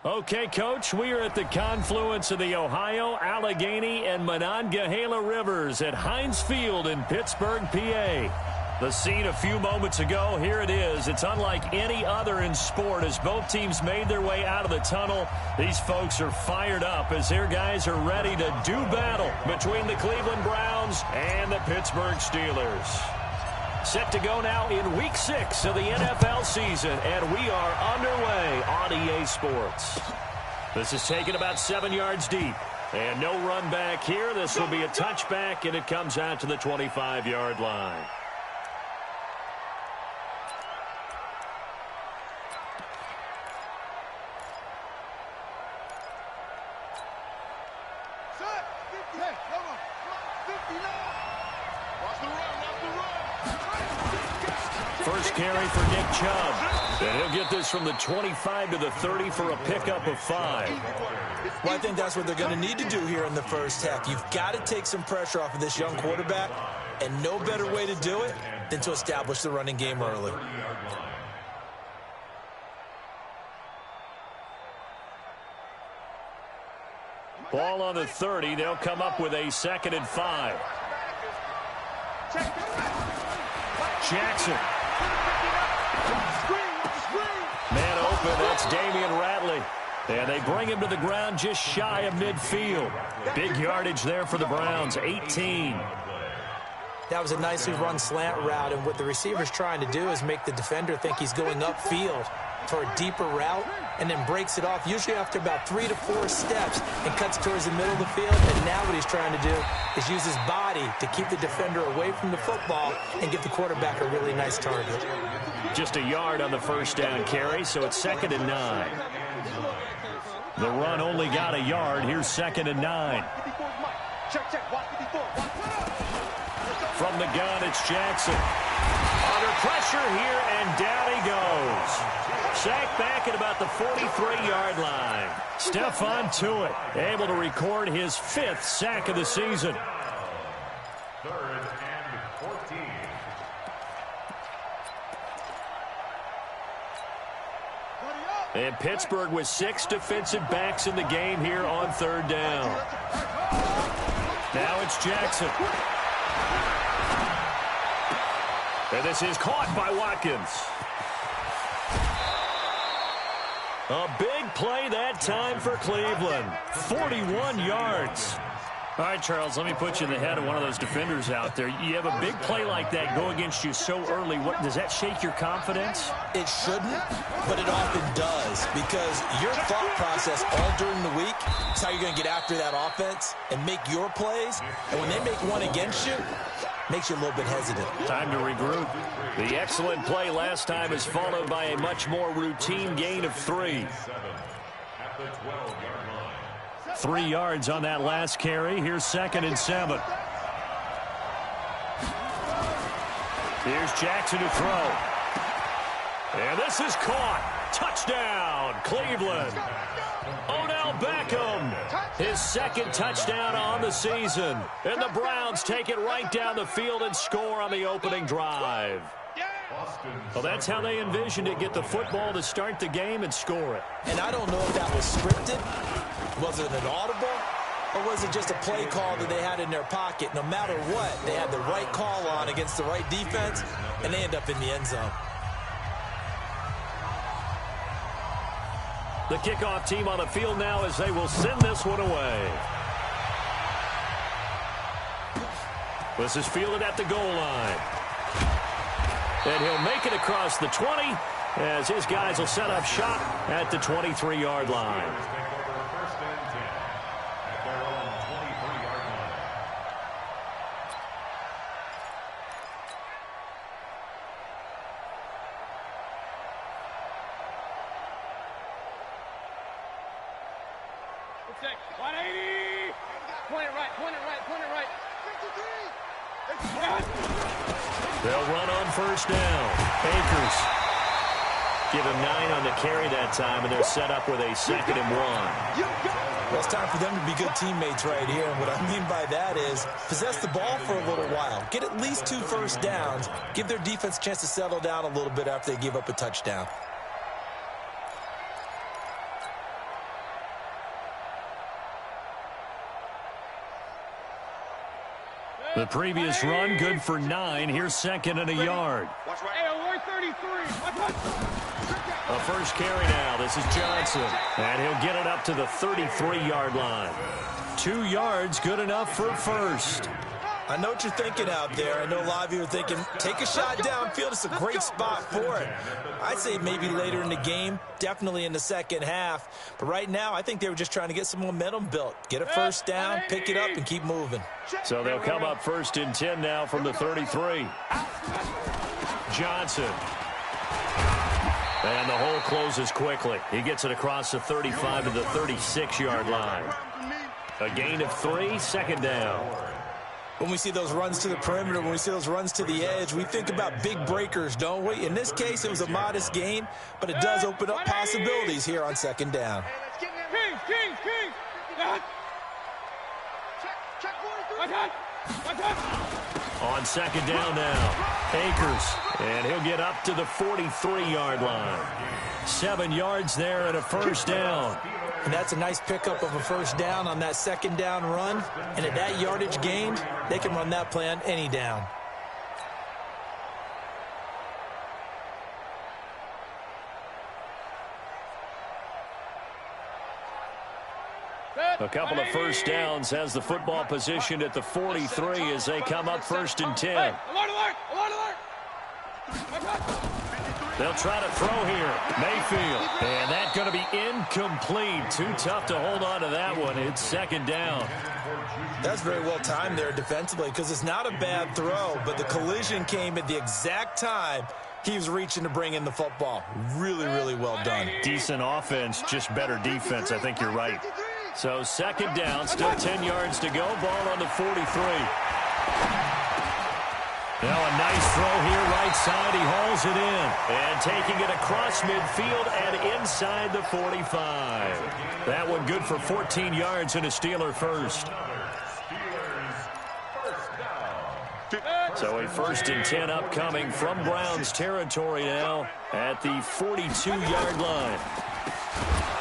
Okay, Coach, we are at the confluence of the Ohio, Allegheny, and Monongahela Rivers at Heinz Field in Pittsburgh, PA. The scene a few moments ago, here it is. It's unlike any other in sport as both teams made their way out of the tunnel. These folks are fired up as their guys are ready to do battle between the Cleveland Browns and the Pittsburgh Steelers. Set to go now in Week 6 of the NFL season, and we are underway on EA Sports. This is taken about 7 yards deep, and no run back here. This will be a touchback, and it comes out to the 25-yard line. First carry for Nick Chubb. And he'll get this from the 25 to the 30 for a pickup of 5. Well, I think that's what they're going to need to do here in the first half. You've got to take some pressure off of this young quarterback, and no better way to do it than to establish the running game early. Ball on the 30. They'll come up with a 2nd and 5. Jackson. Man open, that's Damian Ratley. And they bring him to the ground just shy of midfield. Big yardage there for the Browns, 18. That was a nicely run slant route, and what the receiver's trying to do is make the defender think he's going upfield for a deeper route, and then breaks it off, usually after about 3 to 4 steps, and cuts towards the middle of the field. And now what he's trying to do is use his body to keep the defender away from the football and give the quarterback a really nice target. Just a yard on the first down carry, so it's 2nd and 9. The run only got a yard. Here's 2nd and 9. From the gun, it's Jackson. Under pressure here, and down he goes. Sacked back at about the 43-yard line. Stephon Tuitt able to record his 5th sack of the season. 3rd and 14. And Pittsburgh with 6 defensive backs in the game here on 3rd down. Now it's Jackson. And this is caught by Watkins. A big play that time for Cleveland. 41 yards. All right, Charles, let me put you in the head of one of those defenders out there. You have a big play like that go against you so early. What, does that shake your confidence? It shouldn't, but it often does, because your thought process all during the week is how you're going to get after that offense and make your plays. And when they make one against you, makes you a little bit hesitant. Time to regroup. The excellent play last time is followed by a much more routine gain of 3. 3 yards on that last carry. Here's 2nd and 7. Here's Jackson to throw. And this is caught. Touchdown, Cleveland. Odell Beckham, his 2nd touchdown on the season. And the Browns take it right down the field and score on the opening drive. Well, that's how they envisioned it. Get the football to start the game and score it. And I don't know if that was scripted. Was it an audible? Or was it just a play call that they had in their pocket? No matter what, they had the right call on against the right defense, and they end up in the end zone. The kickoff team on the field now as they will send this one away. This is fielded at the goal line. And he'll make it across the 20 as his guys will set up shop at the 23-yard line. They'll run on first down. Akers. Give him 9 on the carry that time, and they're set up with a 2nd and 1. Well, it's time for them to be good teammates right here. And what I mean by that is possess the ball for a little while. Get at least 2 first downs. Give their defense a chance to settle down a little bit after they give up a touchdown. The previous run, good for 9. Here's second and a yard. A first carry now. This is Johnson. And he'll get it up to the 33-yard line. 2 yards, good enough for first. I know what you're thinking out there. I know a lot of you are thinking, take a shot downfield. It's a great spot for it. I'd say maybe later in the game, definitely in the second half. But right now, I think they were just trying to get some momentum built. Get a first down, pick it up, and keep moving. So they'll come up first and 10 now from the 33. Johnson. And the hole closes quickly. He gets it across the 35 to the 36-yard line. A gain of 3, second down. When we see those runs to the perimeter, when we see those runs to the edge, we think about big breakers, don't we? In this case, it was a modest gain, but it does open up possibilities here on second down. On second down now, Akers, and he'll get up to the 43-yard line. 7 yards there and a first down. And that's a nice pickup of a first down on that second down run. And at that yardage gained, they can run that play on any down. A couple of first downs has the football positioned at the 43 as they come up first and 10. They'll try to throw here. Mayfield. And that's going to be incomplete. Too tough to hold on to that one. It's second down. That's very well timed there defensively because it's not a bad throw, but the collision came at the exact time he was reaching to bring in the football. Really, really well done. Decent offense, just better defense. I think you're right. So second down, still 10 yards to go. Ball on the 43. Now a nice throw here, right side. He hauls it in. And taking it across midfield and inside the 45. That one good for 14 yards and a Steeler first. So a first and 10 upcoming from Browns territory now at the 42-yard line.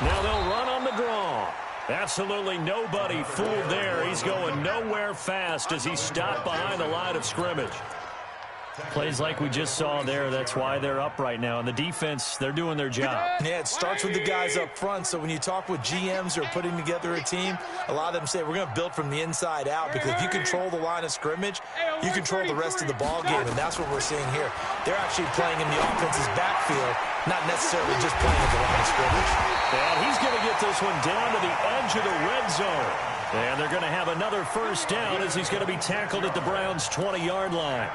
Now they'll run on the draw. Absolutely nobody fooled there. He's going nowhere fast as he stopped behind the line of scrimmage. Plays like we just saw there, that's why they're up right now. And the defense, they're doing their job. Yeah, it starts with the guys up front. So when you talk with GMs who are putting together a team, a lot of them say we're going to build from the inside out because if you control the line of scrimmage, you control the rest of the ball game, and that's what we're seeing here. They're actually playing in the offense's backfield, not necessarily just playing at the line of scrimmage. And he's going to get this one down to the edge of the red zone. And they're going to have another first down as he's going to be tackled at the Browns' 20-yard line.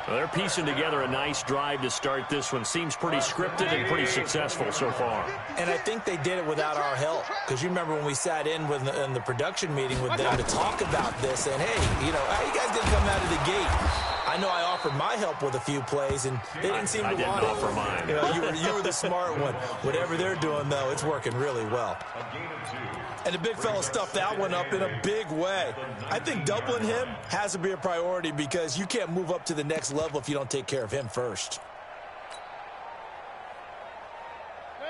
Well, they're piecing together a nice drive to start this one. Seems pretty scripted and pretty successful so far. And I think they did it without our help. Because you remember when we sat in the production meeting with them to talk about this. And, hey, you know, how you guys didn't come out of the gate? I know I offered my help with a few plays, and they didn't seem to want it. I didn't offer mine. You know, you were the smart one. Whatever they're doing, though, it's working really well. And the big fella stuffed that one up in a big way. I think doubling him has to be a priority because you can't move up to the next level if you don't take care of him first.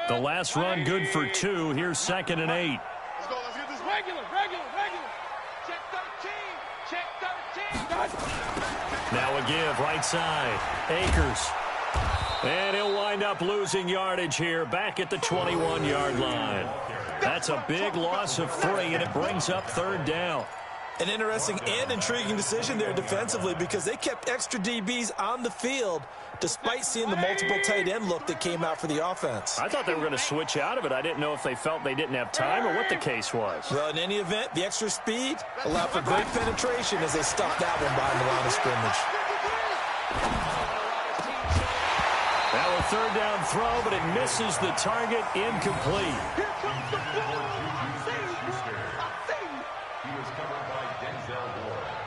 The last run good for 2. Here's second and 8. Let's go. Let's get this regular. Check 13. Check 13. Now a give, right side. Akers. And he'll wind up losing yardage here back at the 21-yard line. That's a big loss of 3, and it brings up third down. An interesting and intriguing decision there defensively because they kept extra DBs on the field despite seeing the multiple tight end look that came out for the offense. I thought they were going to switch out of it. I didn't know if they felt they didn't have time or what the case was. Well, in any event, the extra speed allowed for great penetration as they stuffed that one behind the line of scrimmage. Now a third down throw, but it misses the target, incomplete.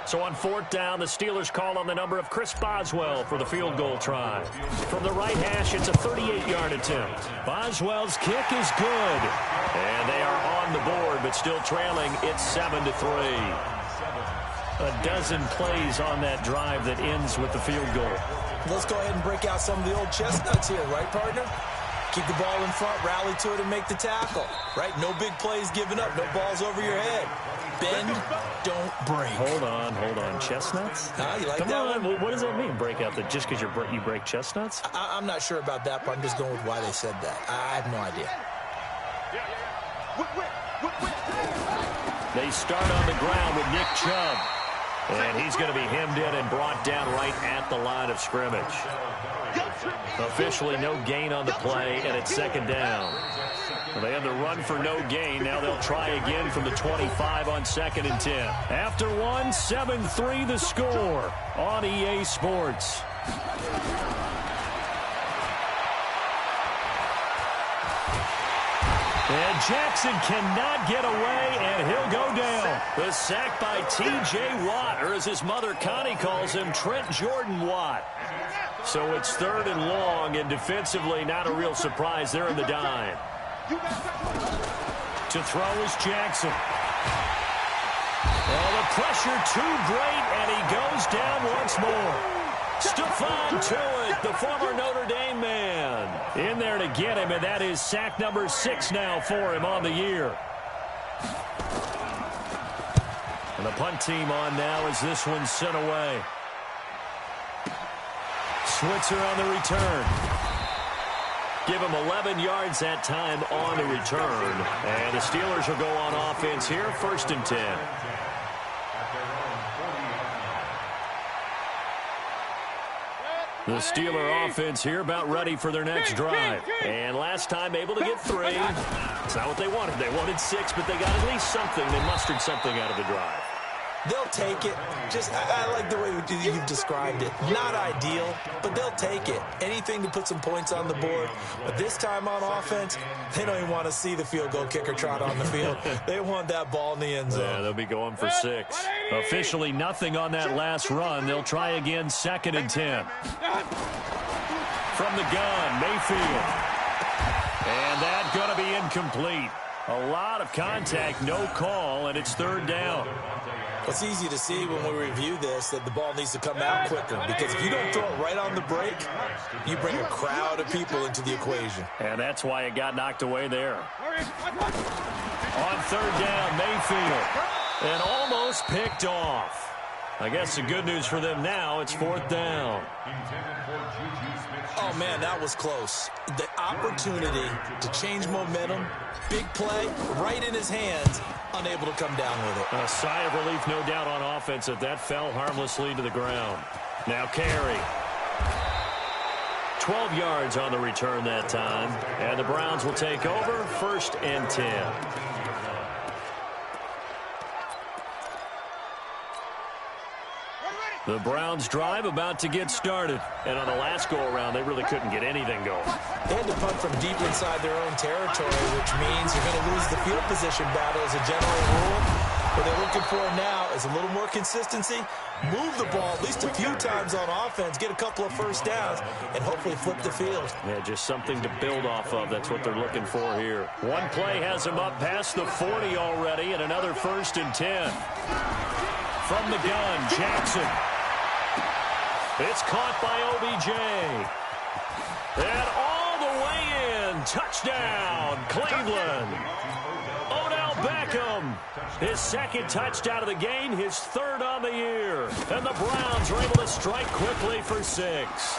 So on fourth down, the Steelers call on the number of Chris Boswell for the field goal try. From the right hash, it's a 38-yard attempt. Boswell's kick is good. And they are on the board, but still trailing. It's 7-3. A dozen plays on that drive that ends with the field goal. Let's go ahead and break out some of the old chestnuts here, right, partner? Keep the ball in front, rally to it, and make the tackle, right? No big plays given up, no balls over your head. Bend, don't break. Hold on. Chestnuts? You like Come that on. one? What does that mean, break out? That just because you break chestnuts? I'm not sure about that, but I'm just going with why they said that. I have no idea. They start on the ground with Nick Chubb. And he's going to be hemmed in and brought down right at the line of scrimmage. Officially no gain on the play, and it's second down. Well, they had the run for no gain. Now they'll try again from the 25 on 2nd and 10. After one, 7-3 the score on EA Sports. And Jackson cannot get away, and he'll go down. The sack by T.J. Watt, or as his mother Connie calls him, Trent Jordan Watt. So it's 3rd and long, and defensively not a real surprise. They're in the dime. To throw is Jackson. Well, the pressure too great, and he goes down once more. Stephon Tuitt, the former Notre Dame man, in there to get him, and that is sack number 6 now for him on the year. And the punt team on now as this one's sent away. Switzer on the return. Give him 11 yards that time on the return. And the Steelers will go on offense here, 1st and 10. The Steeler offense here about ready for their next drive. And last time able to get 3. It's not what they wanted. They wanted 6, but they got at least something. They mustered something out of the drive. They'll take it. I like the way you've described it. Not ideal, but they'll take it. Anything to put some points on the board. But this time on offense, they don't even want to see the field goal kicker trot on the field. They want that ball in the end zone. Yeah, they'll be going for 6. Officially nothing on that last run. They'll try again, 2nd and 10. From the gun, Mayfield. And that's going to be incomplete. A lot of contact, no call, and it's 3rd down. It's easy to see when we review this that the ball needs to come out quicker, because if you don't throw it right on the break, you bring a crowd of people into the equation. And that's why it got knocked away there. On 3rd down, Mayfield. And almost picked off. I guess the good news for them now, it's 4th down. Oh, man, that was close. The opportunity to change momentum, big play, right in his hands, unable to come down with it. A sigh of relief, no doubt, on offense that fell harmlessly to the ground. Now carry. 12 yards on the return that time. And the Browns will take over, 1st and 10. The Browns drive about to get started. And on the last go-around, they really couldn't get anything going. They had to punt from deep inside their own territory, which means you're going to lose the field position battle as a general rule. What they're looking for now is a little more consistency, move the ball at least a few times on offense, get a couple of first downs, and hopefully flip the field. Yeah, just something to build off of. That's what they're looking for here. One play has them up past the 40 already, and another 1st and 10. From the gun, Jackson. It's caught by OBJ. And all the way in. Touchdown, Cleveland. Odell Beckham. His 2nd touchdown of the game, his 3rd on the year. And the Browns are able to strike quickly for 6.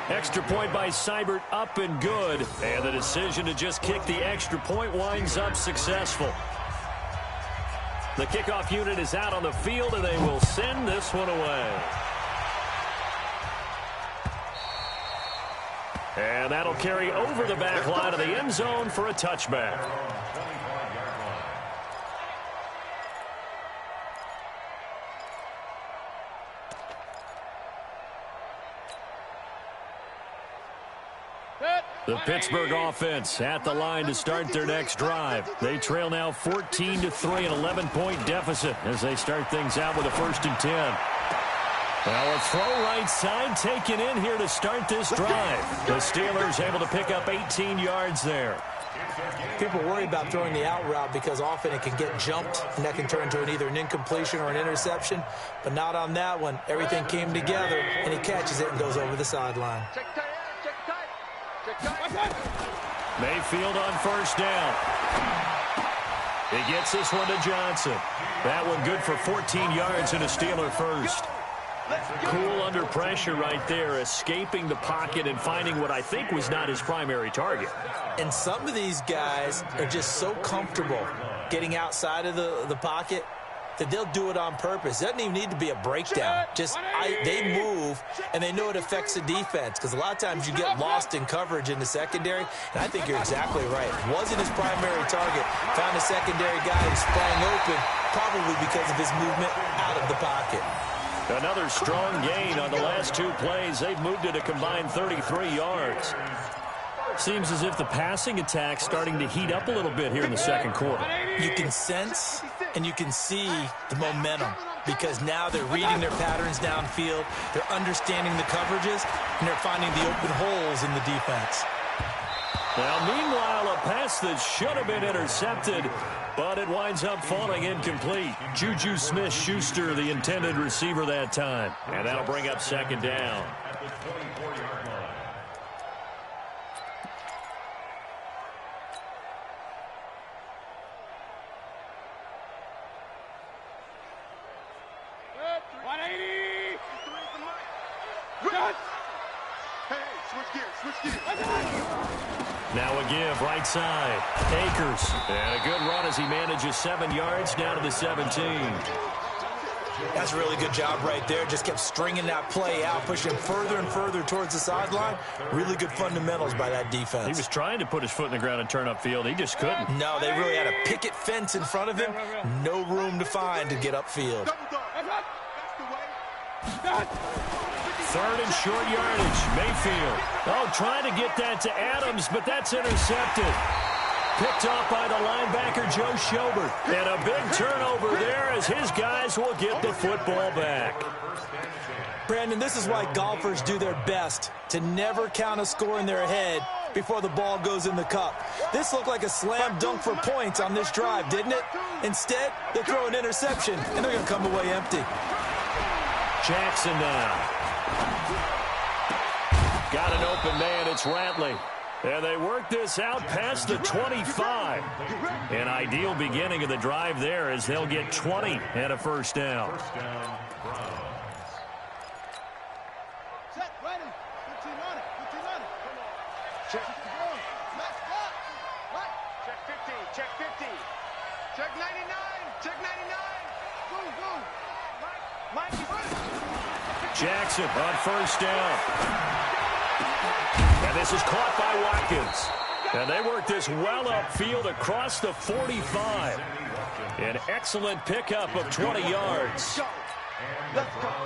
Extra point by Seibert, up and good. And the decision to just kick the extra point winds up successful. The kickoff unit is out on the field, and they will send this one away. And that'll carry over the back line of the end zone for a touchback. The Pittsburgh offense at the line to start their next drive. They trail now 14-3, an 11-point deficit as they start things out with a 1st and 10. Well, a throw right side taken in here to start this drive. The Steelers able to pick up 18 yards there. People worry about throwing the out route because often it can get jumped, and that can turn into either an incompletion or an interception. But not on that one. Everything came together, and he catches it and goes over the sideline. Mayfield on 1st down. He gets this one to Johnson. That one good for 14 yards and a Steeler first. Cool under pressure right there, escaping the pocket and finding what I think was not his primary target. And some of these guys are just so comfortable getting outside of the pocket that they'll do it on purpose. It doesn't even need to be a breakdown. They move, and they know it affects the defense, because a lot of times you get lost in coverage in the secondary, and I think you're exactly right. Wasn't his primary target. Found a secondary guy who sprang open, probably because of his movement out of the pocket. Another strong gain on the last two plays. They've moved it a combined 33 yards. Seems as if the passing attack's starting to heat up a little bit here in the second quarter. You can sense and you can see the momentum, because now they're reading their patterns downfield, they're understanding the coverages, and they're finding the open holes in the defense. Now, meanwhile, a pass that should have been intercepted, but it winds up falling incomplete. Juju Smith-Schuster, the intended receiver that time. And that'll bring up second down. Now a give, right side. Akers. And a good run as he manages 7 yards down to the 17. That's a really good job right there. Just kept stringing that play out, pushing further and further towards the sideline. Really good fundamentals by that defense. He was trying to put his foot in the ground and turn upfield. He just couldn't. No, they really had a picket fence in front of him. No room to find to get upfield. Third and short yardage. Mayfield. Oh, trying to get that to Adams, but that's intercepted. Picked off by the linebacker, Joe Schobert. And a big turnover there as his guys will get the football back. Brandon, this is why golfers do their best to never count a score in their head before the ball goes in the cup. This looked like a slam dunk for points on this drive, didn't it? Instead, they throw an interception, and they're going to come away empty. Jackson now. Got an open man. It's Ratley. And they work this out past the 25. An ideal beginning of the drive there as they'll get 20 and a first down. Set, ready. Good team on it. Good team on it. Check. Check 50. Check 50. Check 99. Check 99. Go. Mike is ready. Jackson on first down. And this is caught by Watkins. And they work this well upfield across the 45. An excellent pickup of 20 yards.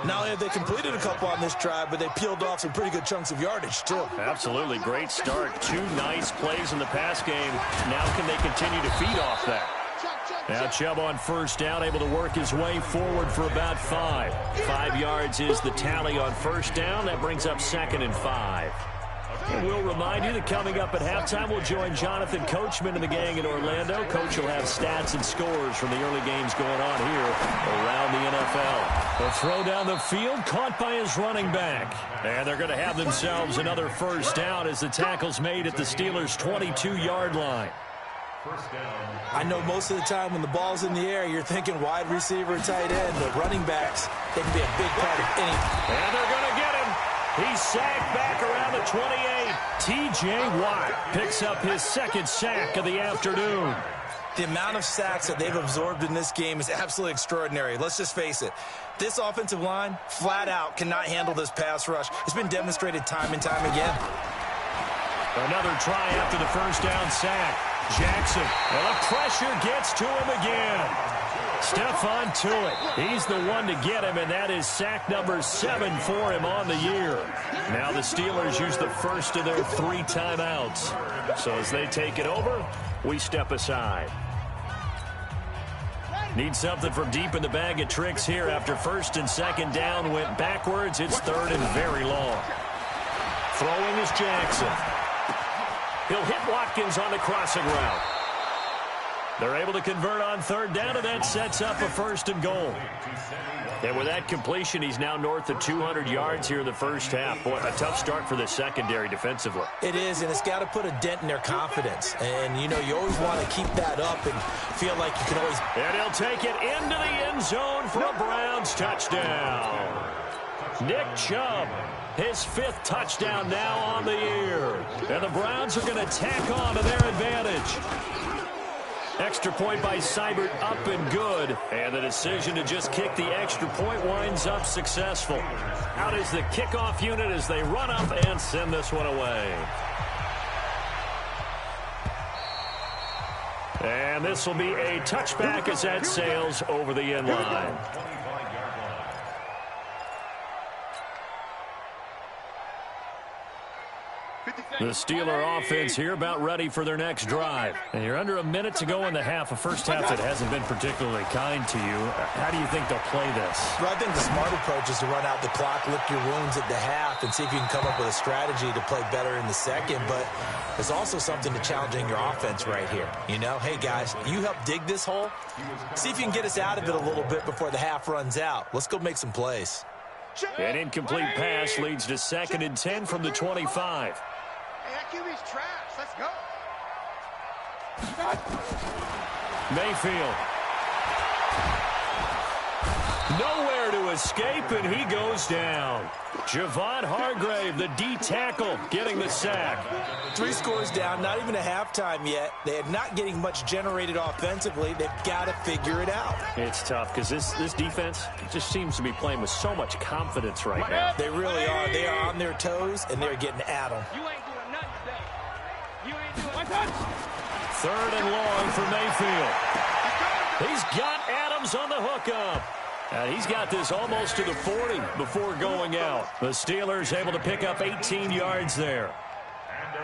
Not only have they completed a couple on this drive, but they peeled off some pretty good chunks of yardage, too. Absolutely. Great start. 2 nice plays in the pass game. Now can they continue to feed off that? Now Chubb on first down, able to work his way forward for about 5. 5 yards is the tally on first down. That brings up 2nd and 5. And we'll remind you that coming up at halftime, we'll join Jonathan Coachman and the gang in Orlando. Coach will have stats and scores from the early games going on here around the NFL. The throw down the field, caught by his running back. And they're going to have themselves another first down as the tackle's made at the Steelers' 22-yard line. I know most of the time when the ball's in the air, you're thinking wide receiver, tight end, but running backs, they can be a big part of any. And they're going to get him. He's sacked back around the 28. T.J. Watt picks up his 2nd sack of the afternoon. The amount of sacks that they've absorbed in this game is absolutely extraordinary. Let's just face it. This offensive line, flat out, cannot handle this pass rush. It's been demonstrated time and time again. Another try after the first down sack. Jackson, and the pressure gets to him again. Stephon Tuitt, he's the one to get him, and that is sack number 7 for him on the year. Now the Steelers use the first of their 3 timeouts. So as they take it over, we step aside. Need something from deep in the bag of tricks here after 1st and 2nd down went backwards. It's 3rd and very long. Throwing is Jackson. He'll hit Watkins on the crossing route. They're able to convert on third down, and that sets up a first and goal. And with that completion, he's now north of 200 yards here in the first half. Boy, a tough start for the secondary defensively. It is, and it's got to put a dent in their confidence. And, you know, you always want to keep that up and feel like you can always... And he'll take it into the end zone for a Browns touchdown. Nick Chubb, his 5th touchdown now on the year. And the Browns are going to tack on to their advantage. Extra point by Seibert up and good. And the decision to just kick the extra point winds up successful. Out is the kickoff unit as they run up and send this one away. And this will be a touchback as that sails over the end line. The Steeler offense here about ready for their next drive. And you're under a minute to go in the half, a first half that hasn't been particularly kind to you. How do you think they'll play this? Well, I think the smart approach is to run out the clock, lick your wounds at the half, and see if you can come up with a strategy to play better in the second. But there's also something to challenging your offense right here. You know, hey, guys, you help dig this hole. See if you can get us out of it a little bit before the half runs out. Let's go make some plays. An incomplete pass leads to 2nd and 10 from the 25. QB's trash. Let's go. Mayfield. Nowhere to escape, and he goes down. Javon Hargrave, the D tackle, getting the sack. 3 scores down, not even a halftime yet. They are not getting much generated offensively. They've got to figure it out. It's tough because this defense just seems to be playing with so much confidence right now. They really are. They are on their toes, and they're getting at them. You ain't doing nothing today. You ain't doing nothing. 3rd and long for Mayfield. He's got Adams on the hookup. And he's got this almost to the 40 before going out. The Steelers able to pick up 18 yards there.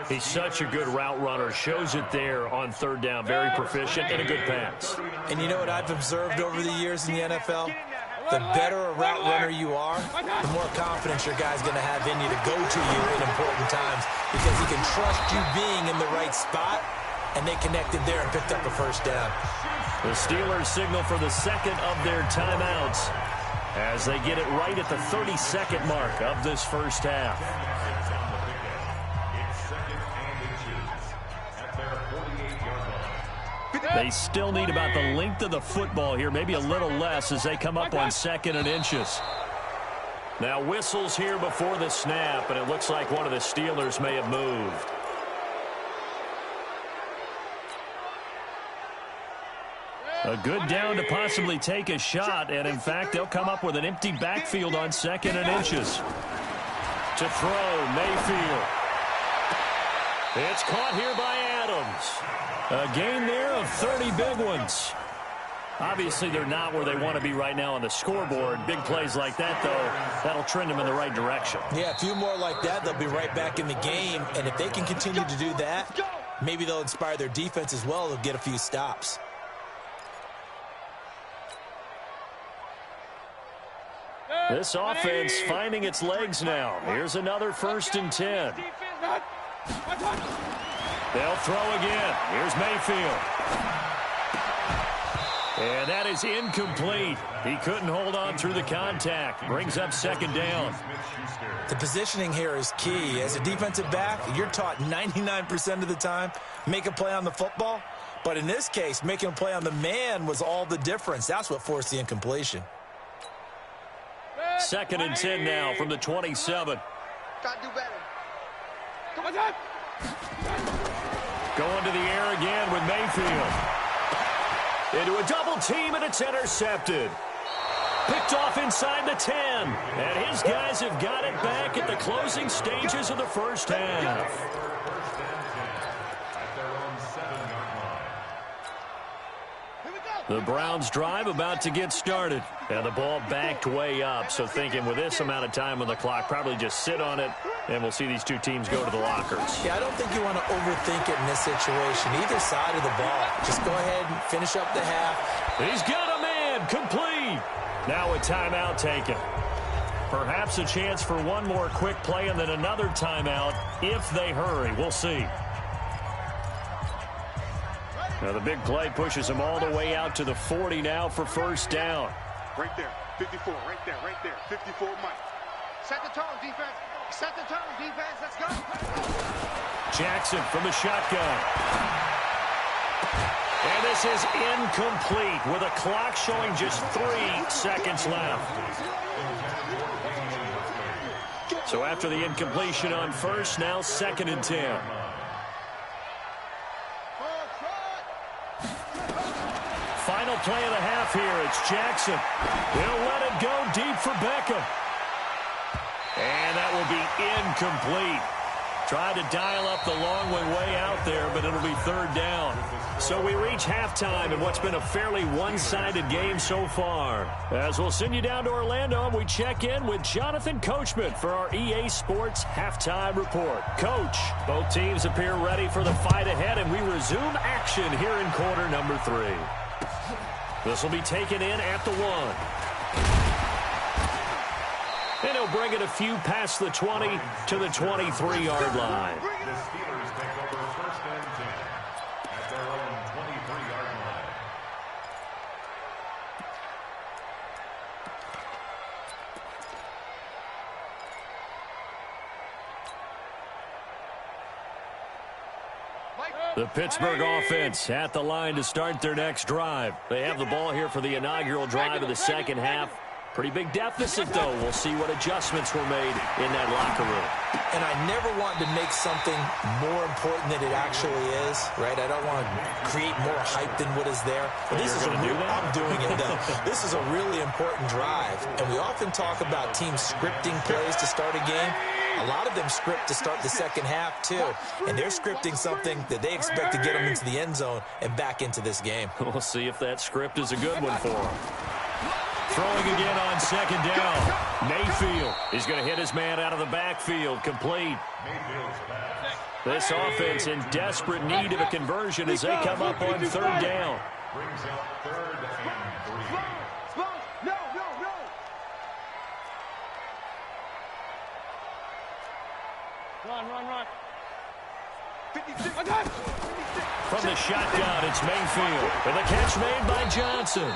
He's such a good route runner. Shows it there on 3rd down. Very proficient and a good pass. And you know what I've observed over the years in the NFL? The better a route runner you are, the more confidence your guy's going to have in you to go to you in important times because he can trust you being in the right spot, and they connected there and picked up a first down. The Steelers signal for the 2nd of their timeouts as they get it right at the 32nd mark of this first half. They still need about the length of the football here, maybe a little less as they come up on 2nd and inches. Now whistles here before the snap, and it looks like one of the Steelers may have moved. A good down to possibly take a shot, and in fact, they'll come up with an empty backfield on 2nd and inches. To throw, Mayfield. It's caught here by Adams. A gain there of 30 big ones. Obviously, they're not where they want to be right now on the scoreboard. Big plays like that, though, that'll trend them in the right direction. Yeah, a few more like that, they'll be right back in the game, and if they can continue to do that, maybe they'll inspire their defense as well. They'll get a few stops. This offense finding its legs now. Here's another 1st and 10. They'll throw again. Here's Mayfield. And that is incomplete. He couldn't hold on through the contact. Brings up 2nd down. The positioning here is key. As a defensive back, you're taught 99% of the time, make a play on the football. But in this case, making a play on the man was all the difference. That's what forced the incompletion. 2nd and 10 now from the 27. Gotta do better. Come on. Going to the air again with Mayfield. Into a double team, and it's intercepted. Picked off inside the 10. And his guys have got it back at the closing stages of the first half. The Browns drive about to get started. And the ball backed way up. So thinking with this amount of time on the clock, probably just sit on it, and we'll see these two teams go to the lockers. Yeah, I don't think you want to overthink it in this situation. Either side of the ball. Just go ahead and finish up the half. He's got a man. Complete. Now a timeout taken. Perhaps a chance for one more quick play and then another timeout if they hurry. We'll see. Now the big play pushes him all the way out to the 40 now for first down. Right there, 54, right there, 54, Mike. Set the tone, defense. Set the tone, defense. Let's go. Jackson from the shotgun. And this is incomplete with a clock showing just 3 seconds left. So after the incompletion on first, now 2nd and 10. Final play of the half here. It's Jackson. He'll let it go deep for Beckham. And that will be incomplete. Tried to dial up the long one way out there, but it'll be 3rd down. So we reach halftime in what's been a fairly one-sided game so far. As we'll send you down to Orlando, we check in with Jonathan Coachman for our EA Sports Halftime Report. Coach, both teams appear ready for the fight ahead, and we resume action here in quarter number 3. This will be taken in at the 1. And he'll bring it a few past the 20 to the 23-yard line. The Steelers take over 1st and 10 at their own 23-yard line. The Pittsburgh offense at the line to start their next drive. They have the ball here for the inaugural drive of the second half. Pretty big deficit, though. We'll see what adjustments were made in that locker room. And I never want to make something more important than it actually is, right? I don't want to create more hype than what is there. But this is I'm doing it, though. This is a really important drive. And we often talk about teams scripting plays to start a game. A lot of them script to start the second half, too. And they're scripting something that they expect to get them into the end zone and back into this game. We'll see if that script is a good one for them. Throwing again on 2nd down. Mayfield is going to hit his man out of the backfield. Complete. This offense in desperate need of a conversion as they come up on 3rd down. Brings up 3rd and 3. No. Run. 56. From the shotgun, it's Mayfield. With a catch made by Johnson.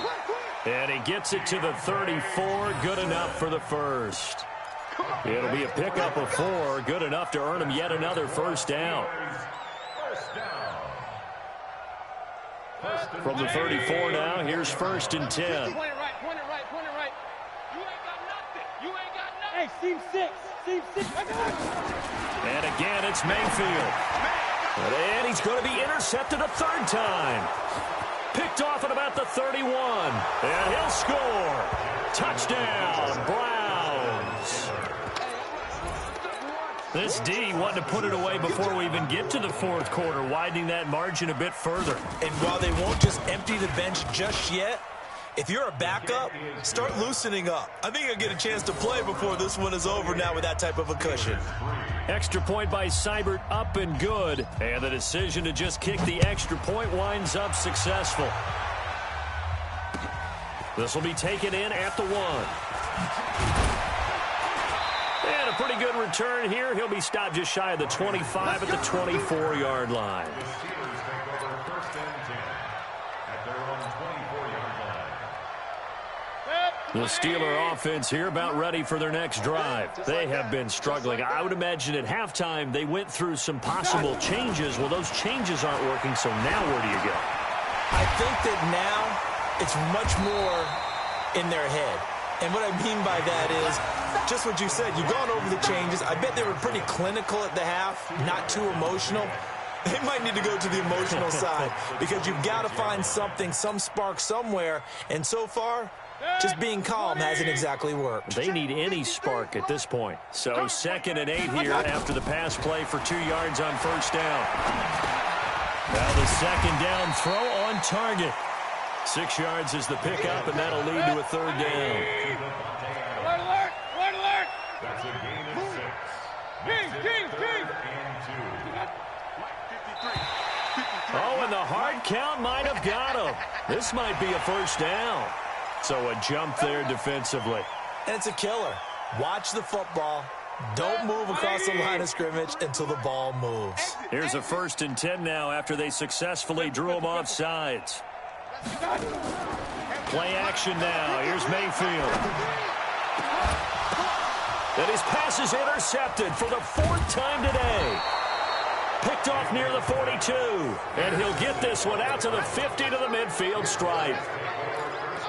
And he gets it to the 34. Good enough for the first. It'll be a pickup of 4. Good enough to earn him yet another first down. From the 34 now, here's 1st and 10. Point it right. You ain't got nothing. Hey, Team 6. And again, it's Mayfield. And he's going to be intercepted a 3rd time. Picked off at about the 31. And he'll score. Touchdown, Browns. This D wanting to put it away before we even get to the 4th quarter, widening that margin a bit further. And while they won't just empty the bench just yet, if you're a backup, start loosening up. I think you'll get a chance to play before this one is over now with that type of a cushion. Extra point by Seibert, up and good. And the decision to just kick the extra point winds up successful. This will be taken in at the 1. And a pretty good return here. He'll be stopped just shy of the 25 at the 24-yard line. The Steelers take over 1st and 10 at their own 24-yard line. The Steeler offense here about ready for their next drive. They have been struggling. I would imagine at halftime they went through some possible changes. Well, those changes aren't working, so now where do you go? I think that now it's much more in their head. And what I mean by that is just what you said. You've gone over the changes. I bet they were pretty clinical at the half, not too emotional. They might need to go to the emotional side because you've got to find something, some spark somewhere. And so far, just being calm hasn't exactly worked. They need any spark at this point. So 2nd and 8 here after the pass play for 2 yards on 1st down. Now the 2nd down throw on target. 6 yards is the pickup, and that'll lead to a 3rd down. Alert! That's a gain of 6. King! 3rd and 2. Oh, and the hard count might have got him. This might be a 1st down. So a jump there defensively. And it's a killer. Watch the football. Don't move across the line of scrimmage until the ball moves. Here's a 1st and 10 now after they successfully drew him off sides. Play action now. Here's Mayfield. And his pass is intercepted for the 4th time today. Picked off near the 42. And he'll get this one out to the 50 to the midfield stripe.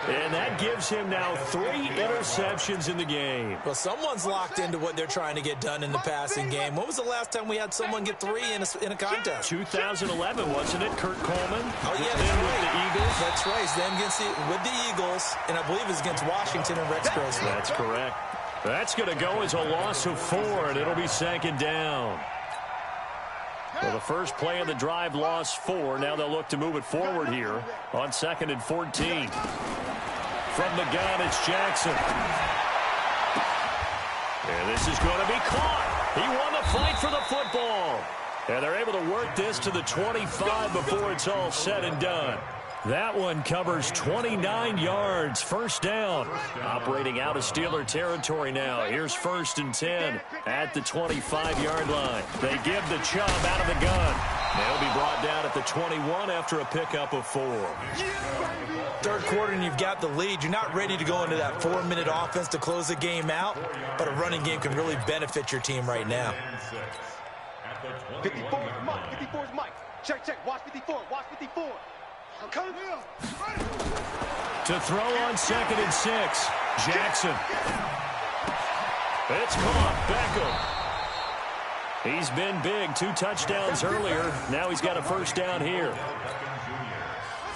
And that gives him now 3 interceptions in the game. Well, someone's locked into what they're trying to get done in the passing game. When was the last time we had someone get 3 in a contest? 2011, wasn't it? Kurt Coleman. Oh, yeah, then that's with right. the Eagles. That's right. It's them with the Eagles, and I believe it's against Washington and Rex Grossman. That's correct. That's going to go as a loss of 4, and it'll be 2nd down. Well, the first play of the drive lost 4. Now they'll look to move it forward here on 2nd and 14. From the gun, it's Jackson. And this is going to be caught. He won the fight for the football. And they're able to work this to the 25 before it's all said and done. That one covers 29 yards. 1st down. Operating out of Steeler territory now. Here's 1st and 10 at the 25-yard line. They give the Chubb out of the gun. They'll be brought down at the 21 after a pickup of 4. 3rd quarter and you've got the lead. You're not ready to go into that 4-minute offense to close the game out, but a running game can really benefit your team right now. 54 is Mike. 54 is Mike. Check, check. Watch 54. Watch 54. I'm coming. To throw on 2nd and 6. Jackson. It's caught. Beckham. He's been big. 2 touchdowns earlier. Now he's got a 1st down here.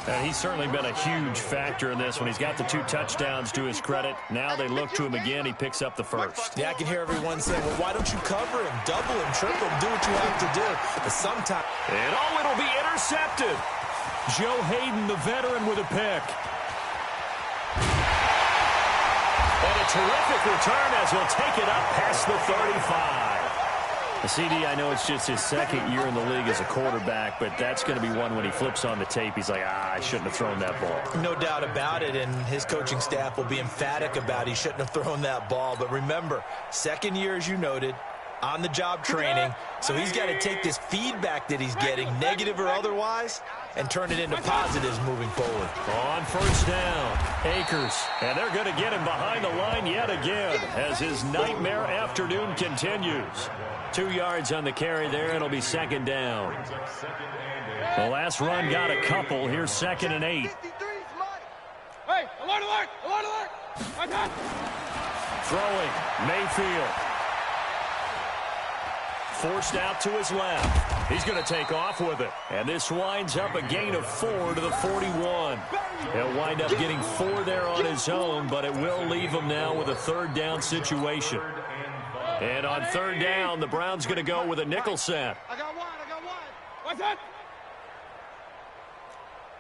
And he's certainly been a huge factor in this when he's got the 2 touchdowns to his credit. Now they look to him again. He picks up the 1st. Yeah, I can hear everyone saying, well, why don't you cover him, double him, triple him, do what you have to do. But sometimes... And oh, it'll be intercepted. Joe Hayden, the veteran, with a pick. And a terrific return as he'll take it up past the 35. CD, I know it's just his 2nd year in the league as a quarterback, but that's going to be one when he flips on the tape. He's like, I shouldn't have thrown that ball. No doubt about it, and his coaching staff will be emphatic about he shouldn't have thrown that ball. But remember, 2nd year, as you noted, on-the-job training, so he's got to take this feedback that he's getting, negative or otherwise, and turn it into positives moving forward. On 1st down, Akers, and they're going to get him behind the line yet again as his nightmare afternoon continues. 2 yards on the carry there. It'll be 2nd down. The last run got a couple. Here's 2nd and 8. Hey, alert, alert, alert, alert. Okay. Throwing, Mayfield. Forced out to his left. He's going to take off with it. And this winds up a gain of 4 to the 41. He'll wind up getting 4 there on his own, but it will leave him now with a 3rd down situation. And on 3rd down, the Browns going to go with a nickel set. I got one. What's that?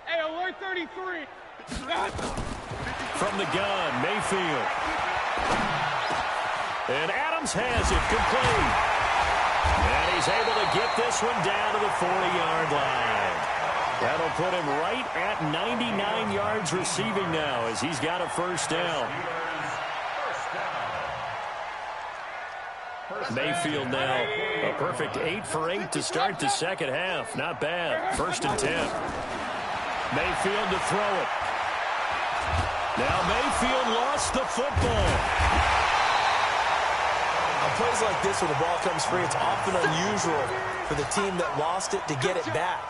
Hey, alert 33. From the gun, Mayfield. And Adams has it complete. And he's able to get this one down to the 40-yard line. That'll put him right at 99 yards receiving now as he's got a 1st down. Mayfield now a perfect 8 for 8 to start the 2nd half. Not bad. 1st and 10. Mayfield to throw it. Now Mayfield lost the football. On plays like this, when the ball comes free, it's often unusual for the team that lost it to get it back.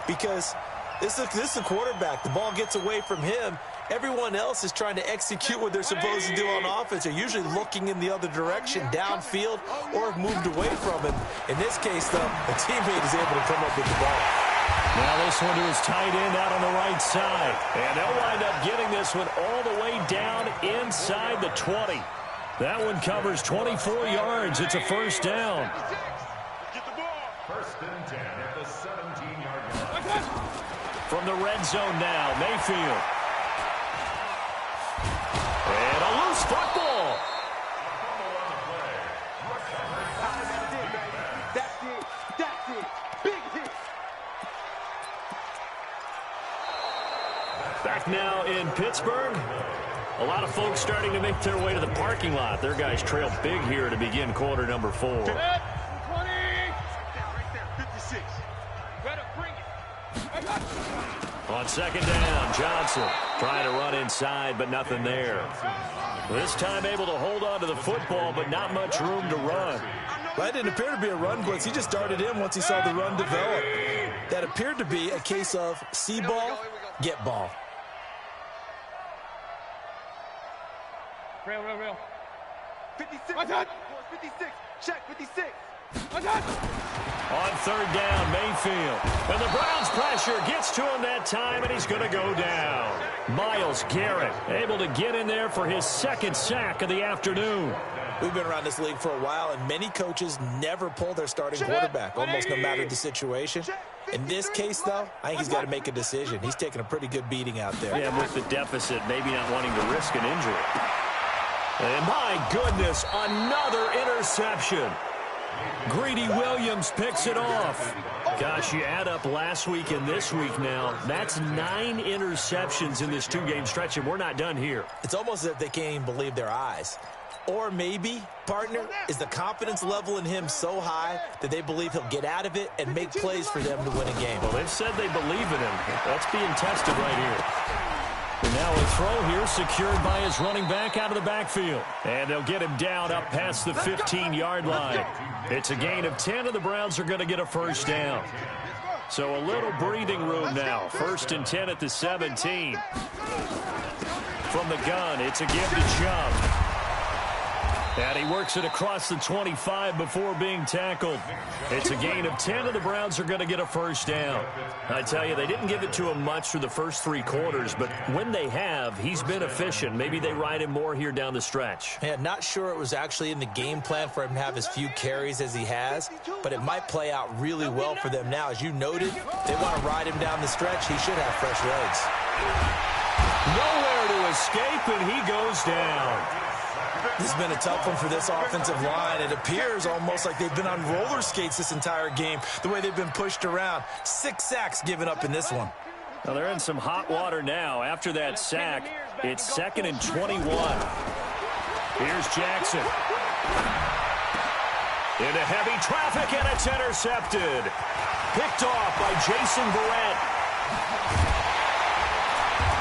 Because this is a quarterback. The ball gets away from him. Everyone else is trying to execute what they're supposed to do on offense. They're usually looking in the other direction, downfield, or have moved away from him. In this case, though, a teammate is able to come up with the ball. Now this one to his tight end out on the right side. And they'll wind up getting this one all the way down inside the 20. That one covers 24 yards. It's a 1st down. Get the ball. 1st and 10 at the 17-yard line. From the red zone now, Mayfield. And a loose football. That's it. Big hit. Back now in Pittsburgh. A lot of folks starting to make their way to the parking lot. Their guys trail big here to begin quarter number 4. 20. Right there, 56. Better bring it. On second down, Johnson trying to run inside, but nothing there. This time able to hold on to the football, but not much room to run. That didn't appear to be a run blitz. He just darted in once he saw the run develop. That appeared to be a case of see ball, get ball. Real. 56. What's that? 56. Check, 56. What's that? On third down, Mayfield. And the Browns pressure gets to him that time, and he's going to go down. Myles Garrett able to get in there for his second sack of the afternoon. We've been around this league for a while, and many coaches never pull their starting quarterback, almost no matter the situation. In this case, though, I think he's got to make a decision. He's taking a pretty good beating out there. Yeah, with the deficit, maybe not wanting to risk an injury. And my goodness, another interception. Greedy Williams picks it off. Gosh, you add up last week and this week now. That's 9 interceptions in this 2-game stretch, and we're not done here. It's almost as if they can't even believe their eyes. Or maybe, partner, is the confidence level in him so high that they believe he'll get out of it and make plays for them to win a game. Well, they've said they believe in him. That's being tested right here. And now a throw here secured by his running back out of the backfield. And they'll get him down up past the 15-yard line. It's a gain of 10, and the Browns are going to get a first down. So a little breathing room now. 1st and 10 at the 17. From the gun, it's a give to Chubb. And he works it across the 25 before being tackled. It's a gain of 10, and the Browns are going to get a first down. I tell you, they didn't give it to him much through the first 3 quarters, but when they have, he's been efficient. Maybe they ride him more here down the stretch. Yeah, not sure it was actually in the game plan for him to have as few carries as he has, but it might play out really well for them now. As you noted, they want to ride him down the stretch. He should have fresh legs. Nowhere to escape, and he goes down. This has been a tough one for this offensive line. It appears almost like they've been on roller skates this entire game, the way they've been pushed around. 6 sacks given up in this one. Well, they're in some hot water now. After that sack, it's 2nd and 21. Here's Jackson. Into heavy traffic, and it's intercepted. Picked off by Jason Verrett.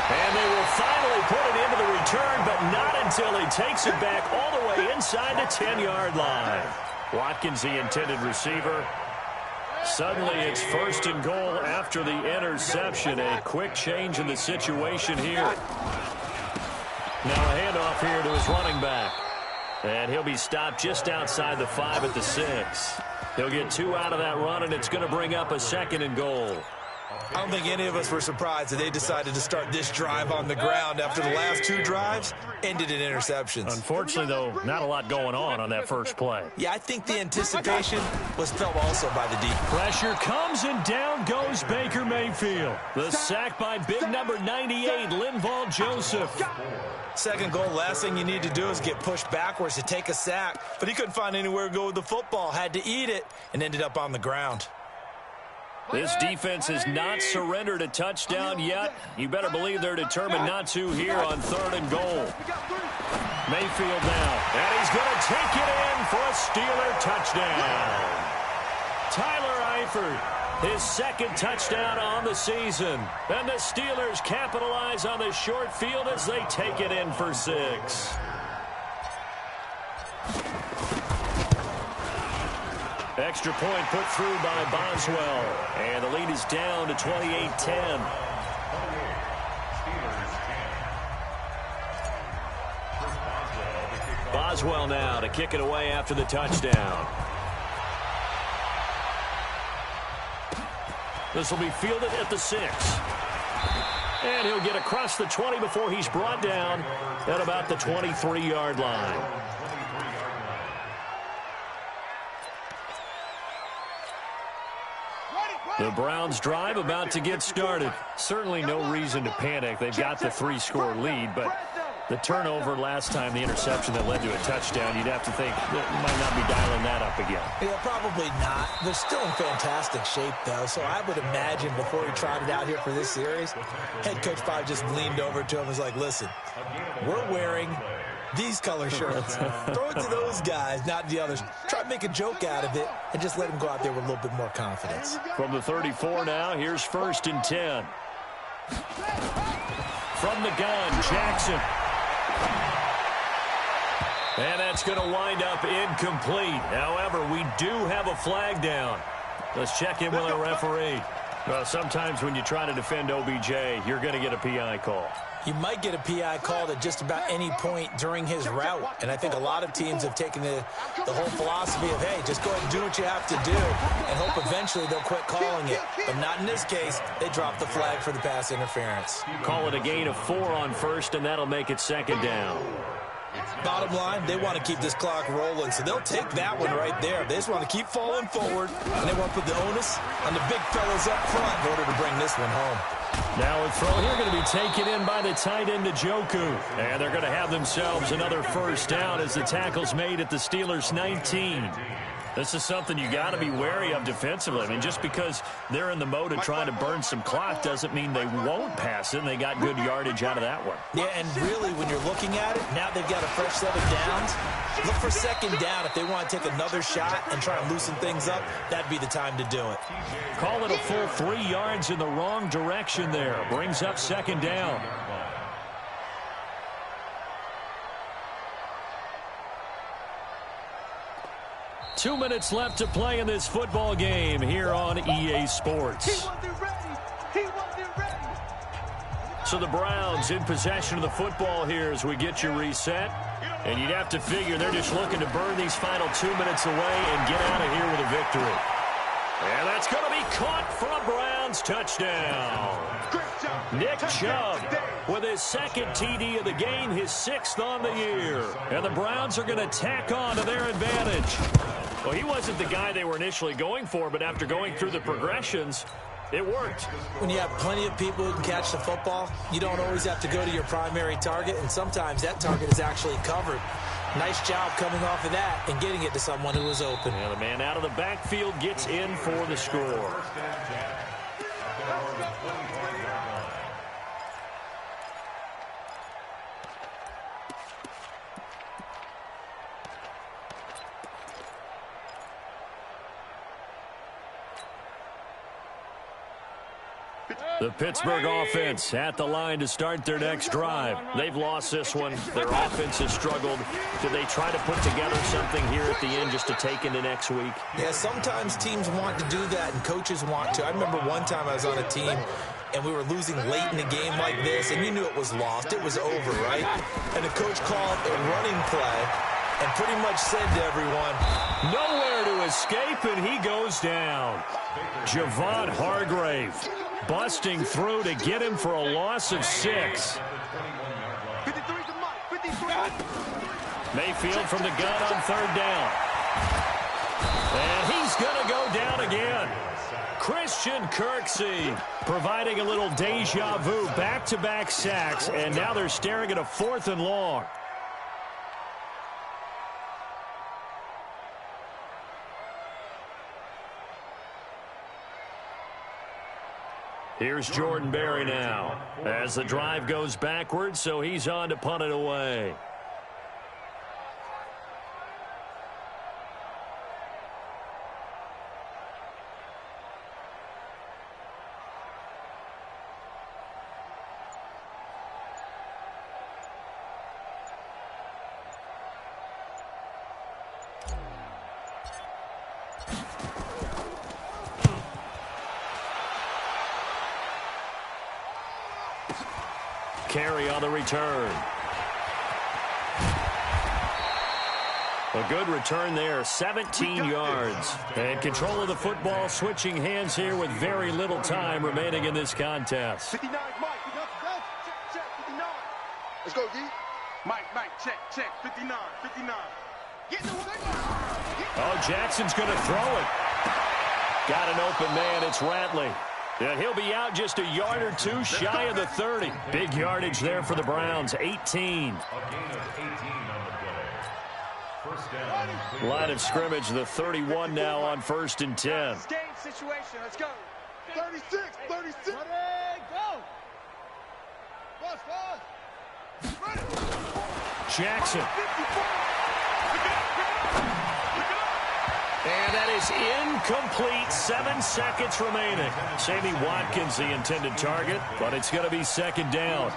And they will finally put it into the return, but not until he takes it back all the way inside the 10-yard line. Watkins, the intended receiver. Suddenly it's 1st and goal after the interception. A quick change in the situation here. Now a handoff here to his running back. And he'll be stopped just outside the 5 at the 6. He'll get 2 out of that run, and it's going to bring up a 2nd and goal. I don't think any of us were surprised that they decided to start this drive on the ground after the last 2 drives ended in interceptions. Unfortunately, though, not a lot going on that first play. Yeah, I think the anticipation was felt also by the defense. Pressure comes, and down goes Baker Mayfield. The sack by big number 98, Linval Joseph. 2nd goal, last thing you need to do is get pushed backwards to take a sack. But he couldn't find anywhere to go with the football, had to eat it, and ended up on the ground. This defense has not surrendered a touchdown yet. You better believe they're determined not to here on 3rd and goal. Mayfield now, and he's going to take it in for a Steeler touchdown. Tyler Eifert, his 2nd touchdown on the season. And the Steelers capitalize on the short field as they take it in for 6. Extra point put through by Boswell. And the lead is down to 28-10. Boswell now to kick it away after the touchdown. This will be fielded at the 6. And he'll get across the 20 before he's brought down at about the 23-yard line. The Browns drive about to get started. Certainly no reason to panic. They've got the 3-score lead, but The turnover last time, the interception that led to a touchdown, you'd have to think that might not be dialing that up again. Yeah, probably not. They're still in fantastic shape, though, so I would imagine before he trotted out here for this series, head coach probably just leaned over to him and was like, listen, we're wearing these color shirts. Throw it to those guys, not the others. Try to make a joke out of it and just let him go out there with a little bit more confidence. From the 34 now, here's 1st and 10. From the gun, Jackson. And that's going to wind up incomplete. However, we do have a flag down. Let's check in with our referee. Well, sometimes when you try to defend OBJ, you're going to get a PI call. You might get a PI called at just about any point during his route. And I think a lot of teams have taken the whole philosophy of, hey, just go ahead and do what you have to do and hope eventually they'll quit calling it. But not in this case. They dropped the flag for the pass interference. Call it a gain of 4 on 1st, and that'll make it 2nd down. Bottom line, they want to keep this clock rolling, so they'll take that one right there. They just want to keep falling forward, and they want to put the onus on the big fellas up front in order to bring this one home. Now a throw here going to be taken in by the tight end, Njoku. And they're going to have themselves another 1st down as the tackle's made at the Steelers' 19. This is something you got to be wary of defensively. I mean, just because they're in the mode of trying to burn some clock doesn't mean they won't pass it, and they got good yardage out of that one. Yeah, and really, when you're looking at it, now they've got a fresh set of downs. Look for 2nd down. If they want to take another shot and try and loosen things up, that'd be the time to do it. Call it a full 3 yards in the wrong direction there. Brings up 2nd down. Two minutes left to play in this football game here on EA Sports. So the Browns in possession of the football here as we get you reset. And you'd have to figure they're just looking to burn these final 2 minutes away and get out of here with a victory. And that's going to be caught for a Browns touchdown. Nick Chubb with his 2nd TD of the game, his 6th on the year. And the Browns are going to tack on to their advantage. Well, he wasn't the guy they were initially going for, but after going through the progressions, it worked. When you have plenty of people who can catch the football, you don't always have to go to your primary target, and sometimes that target is actually covered. Nice job coming off of that and getting it to someone who was open. Yeah, the man out of the backfield gets in for the score. The Pittsburgh offense at the line to start their next drive. They've lost this one. Their offense has struggled. Do they try to put together something here at the end just to take into next week? Yeah, sometimes teams want to do that and coaches want to. I remember one time I was on a team and we were losing late in the game like this, and you knew it was lost. It was over, right? And the coach called a running play and pretty much said to everyone, nowhere to escape, and he goes down. Javon Hargrave busting through to get him for a loss of 6. Mayfield from the gun on 3rd down. And he's going to go down again. Christian Kirksey providing a little deja vu, back-to-back sacks, and now they're staring at a 4th and long. Here's Jordan Berry now as the drive goes backwards, so he's on to punt it away. Carry on the return. A good return there, 17 yards. And control of the football, switching hands here with very little time remaining in this contest. 59, Mike, check, 59. Let's go, D. Mike, check, 59. Get the Oh, Jackson's going to throw it. Got an open man, it's Ratley. And he'll be out just a yard or two shy of the 30. Big yardage there for the Browns, 18. A gain of 18 on the play. First down. Line of scrimmage, the 31 now on 1st and 10. Game situation. Let's go. 36, 36. Ready, go. Jackson. And that is incomplete. 7 seconds remaining. Sammy Watkins, the intended target, but it's going to be 2nd down.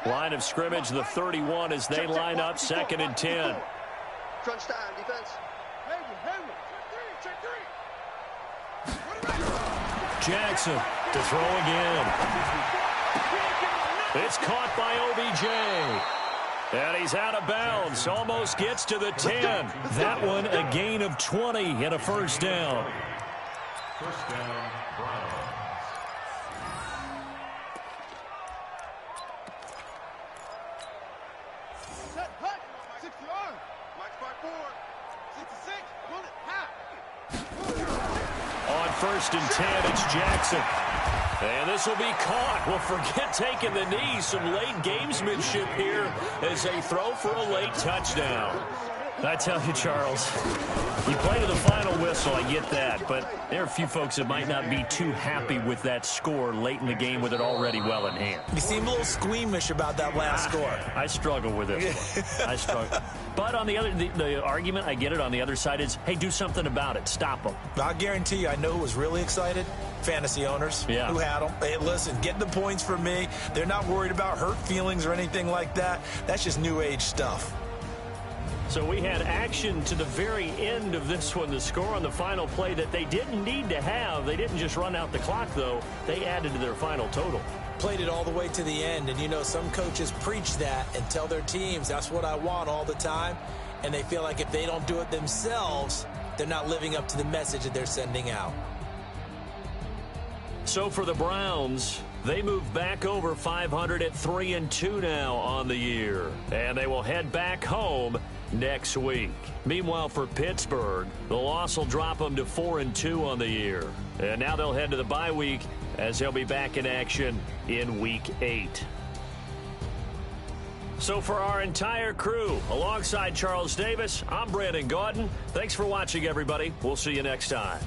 Line of scrimmage, the 31 as they line up 2nd and 10. Crunch time, defense. Jackson to throw again. It's caught by OBJ. And he's out of bounds. Almost gets to the 10. That one a gain of 20 and a 1st down. First down, Browns. Set, hut, 60 on. Mike 5-4. 66, run it, half. On 1st and 10, it's Jackson. And this will be caught. Well, forget taking the knee. Some late gamesmanship here as they throw for a late touchdown. I tell you, Charles, you play to the final whistle, I get that, but there are a few folks that might not be too happy with that score late in the game with it already well in hand. You seem a little squeamish about that last score. I struggle with this one. I struggle. But on the argument, I get it, on the other side is, hey, do something about it. Stop them. I guarantee you, I know who was really excited. Fantasy owners who had them. Hey, listen, get the points for me. They're not worried about hurt feelings or anything like that. That's just new age stuff. So we had action to the very end of this one, the score on the final play that they didn't need to have. They didn't just run out the clock, though. They added to their final total. Played it all the way to the end, and you know some coaches preach that and tell their teams that's what I want all the time, and they feel like if they don't do it themselves, they're not living up to the message that they're sending out. So for the Browns, they move back over 500 at 3-2 now on the year, and they will head back home next week. Meanwhile, for Pittsburgh, the loss will drop them to 4-2 on the year. And now they'll head to the bye week as they'll be back in action in Week 8. So for our entire crew, alongside Charles Davis, I'm Brandon Gaudin. Thanks for watching, everybody. We'll see you next time.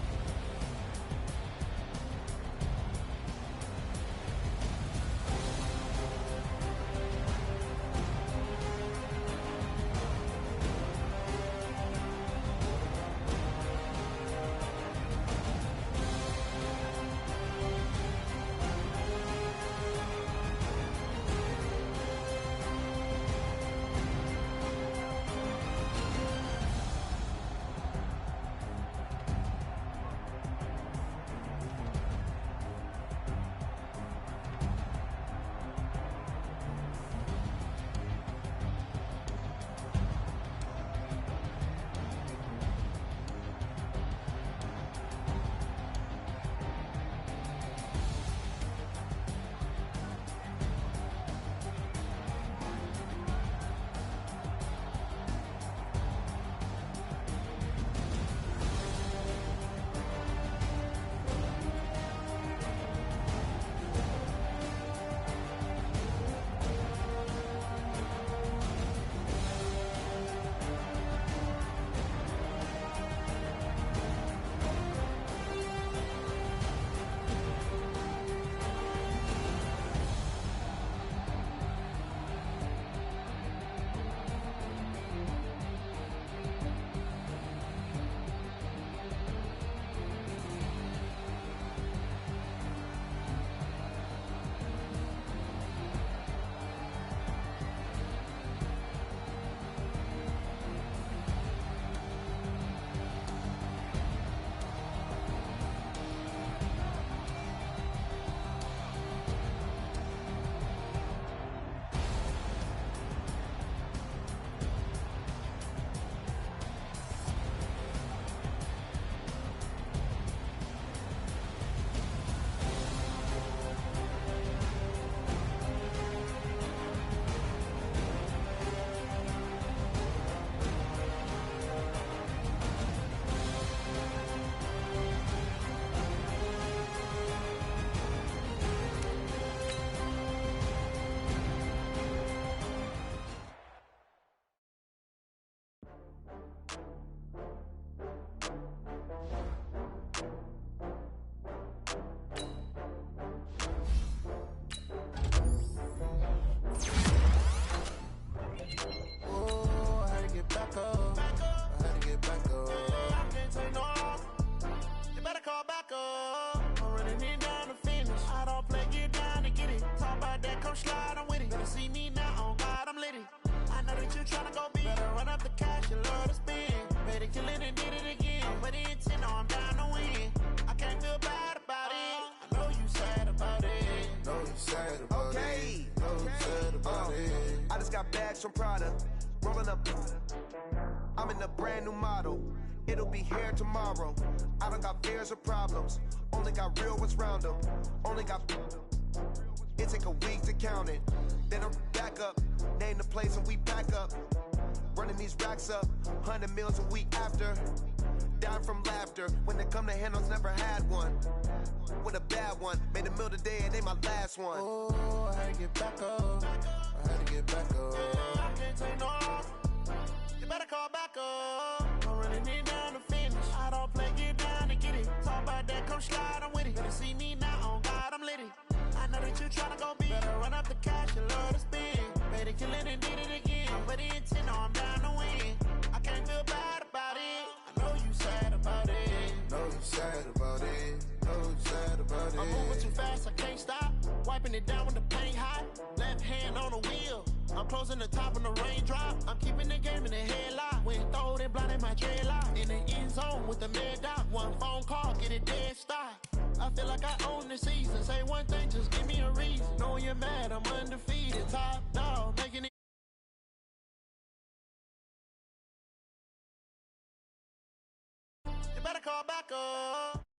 come slide, I'm with it. Better see me now, on God, I'm litty. I know that you tryna go big. Better run up the cash, you love to spend. Better kill it and did it again. But the intent, no, I'm down to win. I can't feel bad about it. I know you sad about it. Know you sad about it. Know you sad about it. I just got bags from Prada. Rolling up. I'm in a brand new model. It'll be here tomorrow. I don't got fears or problems. Only got real ones round them. Only got. It take a week to count it. Then I'm back up. Name the place and we pack up. Running these racks up. 100 meals a week after. Down from laughter. When it come to handles, never had one. With a bad one. Made a meal today and they my last one. Oh, I had to get back up. I had to get back up. I can't take no loss. You better call back up. I'm running it down to finish. I don't play, get down to get it. Talk about that, come slide, I'm with it. Better see me now, on God, I'm litty. I know that you tryna go big. Better run up the cash, you love to spend. Better kill it and did it again. But the intent, no, I'm down to win. I can't feel bad about it. I know you sad about it. Know you sad about it. Know you sad about it. I'm moving too fast, I can't stop. Wiping it down when the paint hot. Left hand on the wheel. I'm closing the top when the raindrop. I'm keeping the game in the headlock. When throwed and blinded my dreadlock. In the end zone with the mad dot. One phone call, get it dead stop. I feel like I own the season. Say one thing, just give me a reason. Knowing you're mad, I'm undefeated. Top dog, making it. You better call back up.